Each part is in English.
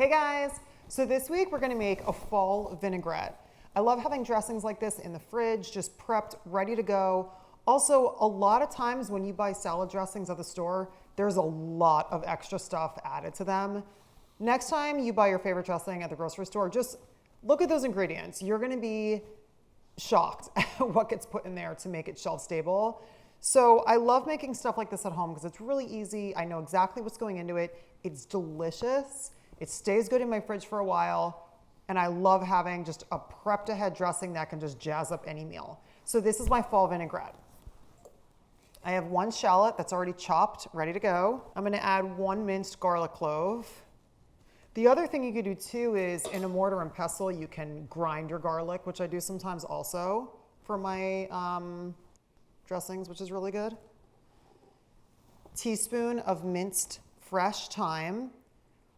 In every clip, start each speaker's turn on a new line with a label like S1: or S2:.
S1: Hey guys, so this week we're gonna make a fall vinaigrette. I love having dressings like this in the fridge, just prepped, ready to go. Also, a lot of times when you buy salad dressings at the store, there's a lot of extra stuff added to them. Next time you buy your favorite dressing at the grocery store, just look at those ingredients. You're gonna be shocked at what gets put in there to make it shelf stable. So I love making stuff like this at home because it's really easy. I know exactly what's going into it. It's delicious. It stays good in my fridge for a while. And I love having just a prepped ahead dressing that can just jazz up any meal. So this is my fall vinaigrette. I have one shallot that's already chopped, ready to go. I'm gonna add one minced garlic clove. The other thing you could do too is in a mortar and pestle, you can grind your garlic, which I do sometimes also for my dressings, which is really good. Teaspoon of minced fresh thyme.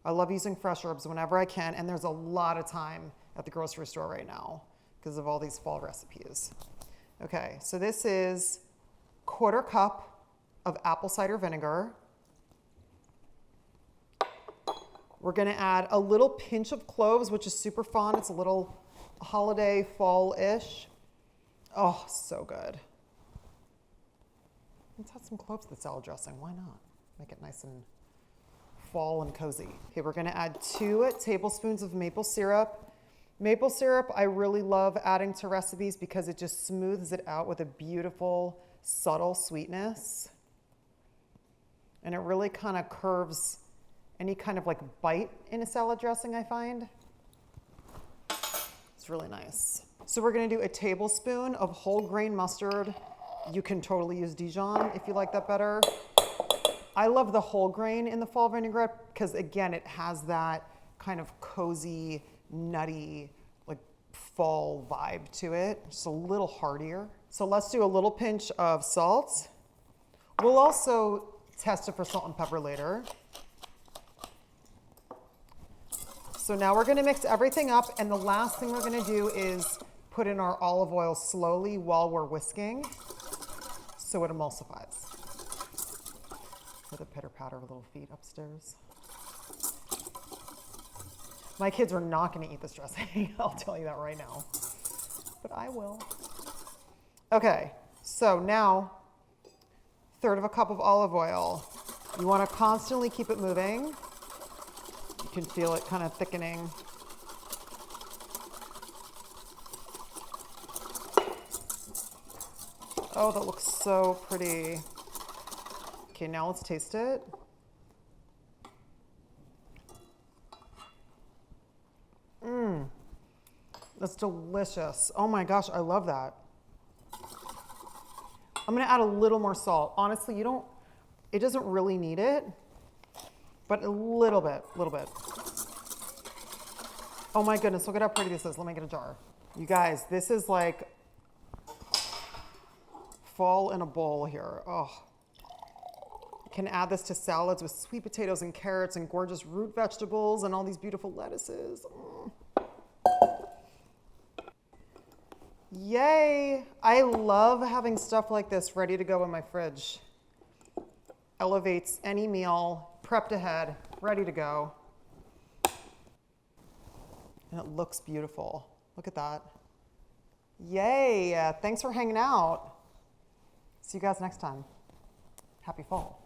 S1: I love using fresh herbs whenever I can, and there's a lot of thyme at the grocery store right now because of all these fall recipes. Okay, so this is 1/4 cup of apple cider vinegar. We're gonna add a little pinch of cloves, which is super fun. It's a little holiday fall-ish. Oh, so good. Let's add some cloves to the salad dressing. Why not? Make it nice and fall and cozy. Okay, we're gonna add 2 tablespoons of maple syrup. Maple syrup, I really love adding to recipes because it just smooths it out with a beautiful, subtle sweetness. And it really kind of curves any kind of like bite in a salad dressing, I find. It's really nice. So we're gonna do a tablespoon of whole grain mustard. You can totally use Dijon if you like that better. I love the whole grain in the fall vinaigrette because again, it has that kind of cozy, nutty, like fall vibe to it. Just a little heartier. So let's do a little pinch of salt. We'll also test it for salt and pepper later. So now we're gonna mix everything up, and the last thing we're gonna do is put in our olive oil slowly while we're whisking so it emulsifies. With a pitter patter of little feet upstairs. My kids are not gonna eat this dressing, I'll tell you that right now, but I will. Okay, so now, 1/3 cup of olive oil. You wanna constantly keep it moving. You can feel it kind of thickening. Oh, that looks so pretty. Okay, now let's taste it. That's delicious. Oh my gosh, I love that. I'm gonna add a little more salt. Honestly, it doesn't really need it, but a little bit. Oh my goodness, look at how pretty this is. Let me get a jar. You guys, this is like fall in a bowl here. Oh. Can add this to salads with sweet potatoes and carrots and gorgeous root vegetables and all these beautiful lettuces. Yay! I love having stuff like this ready to go in my fridge. Elevates any meal, prepped ahead, ready to go. And it looks beautiful. Look at that. Yay! Thanks for hanging out. See you guys next time. Happy fall.